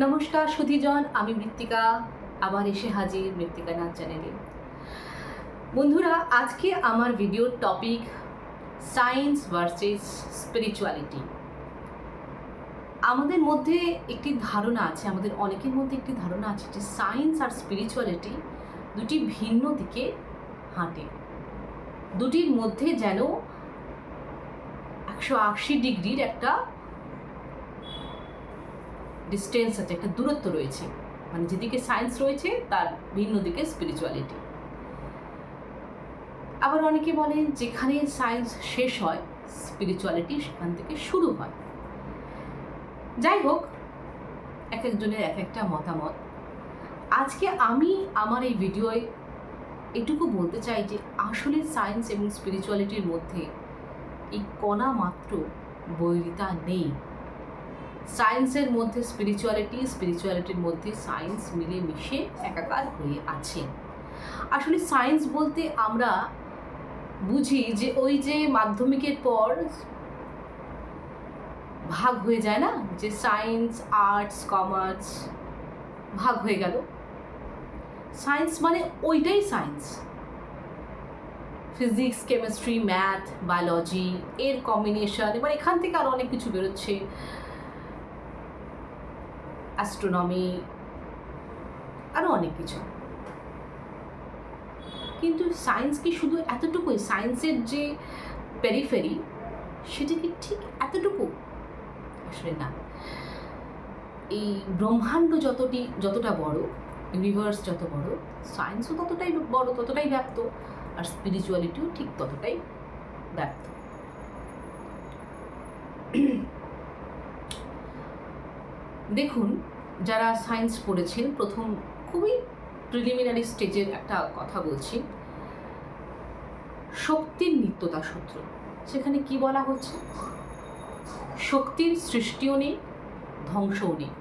নমস্কার সুধীজন, আমি মৃত্তিকা আবার এসে হাজির মৃত্তিকা নাচ চ্যানেলে। বন্ধুরা, আজকে আমার ভিডিওর টপিক সায়েন্স ভার্সেস স্পিরিচুয়ালিটি। আমাদের মধ্যে একটি ধারণা আছে, আমাদের অনেকের মধ্যে একটি ধারণা আছে যে সায়েন্স আর স্পিরিচুয়ালিটি দুটি ভিন্ন দিকে হাঁটে, দুটির মধ্যে যেন 180 ডিগ্রির একটা ডিস্টেন্স আছে, একটা দূরত্ব রয়েছে। মানে যেদিকে সায়েন্স রয়েছে তার ভিন্ন দিকে স্পিরিচুয়ালিটি। আবার অনেকে বলেন যেখানে সায়েন্স শেষ হয় স্পিরিচুয়ালিটি সেখান থেকে শুরু হয়। যাই হোক, এক একজনের এক একটা মতামত। আজকে আমি আমার এই ভিডিওয় এটুকু বলতে চাই যে আসলে সায়েন্স এবং স্পিরিচুয়ালিটির মধ্যে এই কণা মাত্র বৈরিতা নেই। সায়েন্সের মধ্যে স্পিরিচুয়ালিটি, স্পিরিচুয়ালিটির মধ্যে সায়েন্স মিলে মিশে একাকার হয়ে আছে। আসলে সায়েন্স বলতে আমরা বুঝি যে ওই যে মাধ্যমিকের পর ভাগ হয়ে যায় না, যে সায়েন্স, আর্টস, কমার্স ভাগ হয়ে গেল। সায়েন্স মানে ওইটাই science, physics, chemistry, math, biology এর কম্বিনেশন। এবার এখান থেকে আরও অনেক কিছু বেরোচ্ছে, অ্যাস্ট্রোনমি, আরও অনেক কিছু। কিন্তু সায়েন্স কি শুধু এতটুকুই? সায়েন্সের যে পেরিফেরি সেটা কি ঠিক এতটুকু? আসলে না। এই ব্রহ্মাণ্ড যতটা বড়, ইউনিভার্স যত বড়, সায়েন্সও ততটাই বড়, ততটাই ব্যাপ্ত, আর স্পিরিচুয়ালিটিও ঠিক ততটাই ব্যাপ্ত। দেখুন, যারা সায়েন্স পড়েছেন, প্রথম খুবই প্রিলিমিনারি স্টেজের একটা কথা বলছি, শক্তির নিত্যতা সূত্র। সেখানে কি বলা হচ্ছে? শক্তির সৃষ্টিও নেই, ধ্বংসও নেই,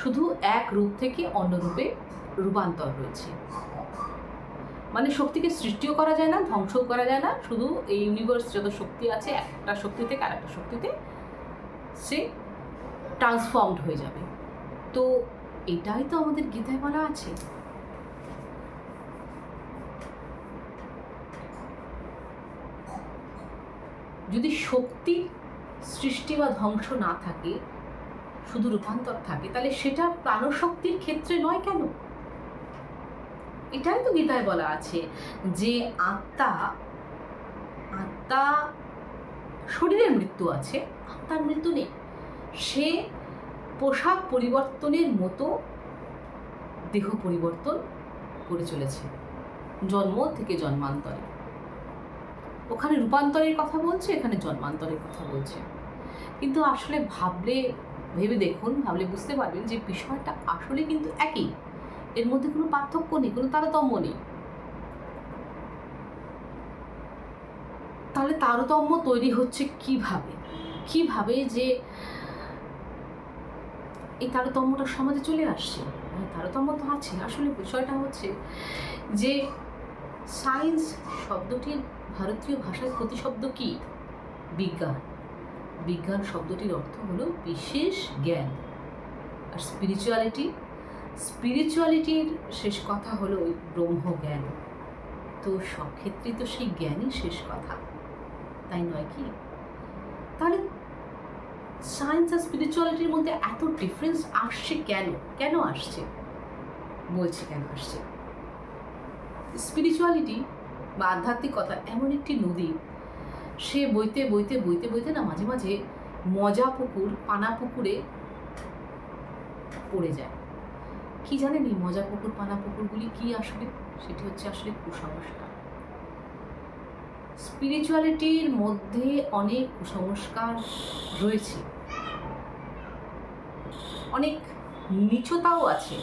শুধু এক রূপ থেকে অন্য রূপে রূপান্তর রয়েছে। মানে শক্তিকে সৃষ্টিও করা যায় না, ধ্বংসও করা যায় না, শুধু এই ইউনিভার্স যত শক্তি আছে একটা শক্তি থেকে আরেকটা শক্তিতে সে ট্রান্সফর্মড হয়ে যাবে। তো এটাই তো আমাদের গীতায় বলা আছে। যদি শক্তির সৃষ্টি বা ধ্বংস না থাকে, শুধু রূপান্তর থাকে, তাহলে সেটা প্রাণশক্তির ক্ষেত্রে নয় কেন? এটাই তো গীতায় বলা আছে যে আত্মা শরীরের মৃত্যু আছে, আত্মার মৃত্যু নেই। সে পোশাক পরিবর্তনের মতো দেহ পরিবর্তন করে চলেছে জন্ম থেকে জন্মান্তরে। ওখানে রূপান্তরের কথা বলছে, এখানে জন্মান্তরের কথা বলছে। কিন্তু আসলে ভেবে দেখুন, ভাবলে বুঝতে পারবেন যে বিষয়টা আসলে কিন্তু একই। এর মধ্যে কোনো পার্থক্য নেই, কোনো তারতম্য নেই। তাহলে তারতম্য তৈরি হচ্ছে কিভাবে যে এই তারতম্যটা সমাজে চলে আসছে? তারতম্য তো আছে। আসলে বিষয়টা হচ্ছে যে সায়েন্স শব্দটির ভারতীয় ভাষায় প্রতিশব্দ কি? বিজ্ঞান। বিজ্ঞান শব্দটির অর্থ হলো বিশেষ জ্ঞান। আর স্পিরিচুয়ালিটির শেষ কথা হলো ওই ব্রহ্মজ্ঞান। তো সব ক্ষেত্রেই তো সেই জ্ঞানই শেষ কথা, তাই নয় কি? তাহলে সায়েন্স আর স্পিরিচুয়ালিটির মধ্যে এত ডিফারেন্স আসছে কেন আসছে? বলছি কেন আসছে। স্পিরিচুয়ালিটি বা আধ্যাত্মিকতা এমন একটি নদী, সে বইতে বইতে বইতে বইতে না মাঝে মাঝে পানা পুকুরে পড়ে যায়। কি জানেন এই মজা পুকুর, পানা পুকুরগুলি কি? আসলে সেটি হচ্ছে আসলে কুসংস্কার। স্পিরিচুয়ালিটির মধ্যে অনেক কুসংস্কার রয়েছে, অনেক নিচতাও আছে।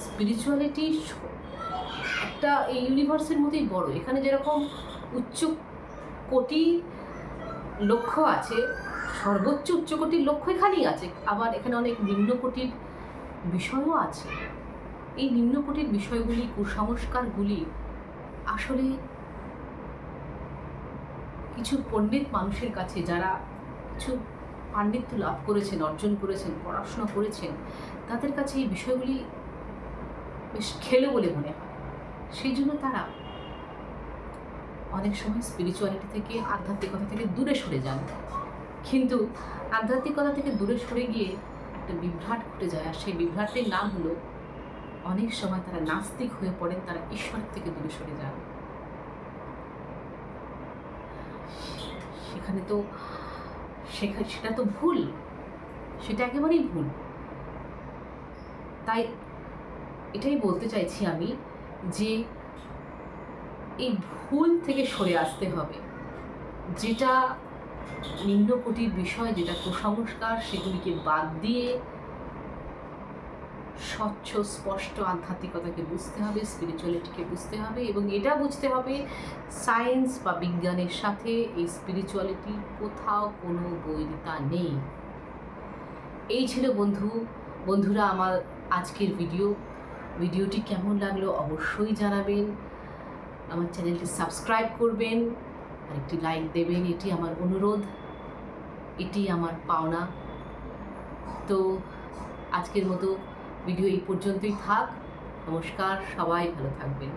স্পিরিচুয়ালিটি একটা এই ইউনিভার্সের মতোই বড়। এখানে যেরকম উচ্চ কোটি লক্ষ্য আছে, সর্বোচ্চ উচ্চকোটির লক্ষ্য এখানেই আছে, আবার এখানে অনেক নিম্নকোটির বিষয়ও আছে। এই নিম্নকোটির বিষয়গুলি, কুসংস্কারগুলি আসলে কিছু পণ্ডিত মানুষের কাছে, যারা কিছু পাণ্ডিত্য লাভ করেছেন, অর্জন করেছেন, পড়াশোনা করেছেন, তাদের কাছে এই বিষয়গুলি বেশ খেলো বলে মনে হয়। সেই জন্য তারা অনেক সময় স্পিরিচুয়ালিটি থেকে, আধ্যাত্মিকতা থেকে দূরে সরে যান। কিন্তু আধ্যাত্মিকতা থেকে দূরে সরে গিয়ে একটা বিভ্রাট ঘটে যায়, আর সেই বিভ্রাটের নাম হলো অনেক সময় তারা নাস্তিক হয়ে পড়েন, তারা ঈশ্বরের থেকে দূরে সরে যান। সেখানে তো সেটা তো ভুল, সেটা একেবারেই ভুল। তাই এটাই বলতে চাইছি আমি যে এই ভুল থেকে সরে আসতে হবে। যেটা নিম্নকোটির বিষয়, যেটা কুসংস্কার, সেগুলিকে বাদ দিয়ে স্বচ্ছ স্পষ্ট আধ্যাত্মিকতাকে বুঝতে হবে, স্পিরিচুয়ালিটিকে বুঝতে হবে, এবং এটা বুঝতে হবে সায়েন্স বা বিজ্ঞানের সাথে এই স্পিরিচুয়ালিটি কোথাও কোনো বৈরিতা নেই। এই ছিল বন্ধুরা আমার আজকের ভিডিওটি কেমন লাগলো অবশ্যই জানাবেন। আমার চ্যানেলটি সাবস্ক্রাইব করবেন আর একটি লাইক দেবেন, এটি আমার অনুরোধ, এটি আমার পাওনা। তো আজকের মতো ভিডিও এই পর্যন্তই থাক। নমস্কার, সবাই ভালো থাকবেন।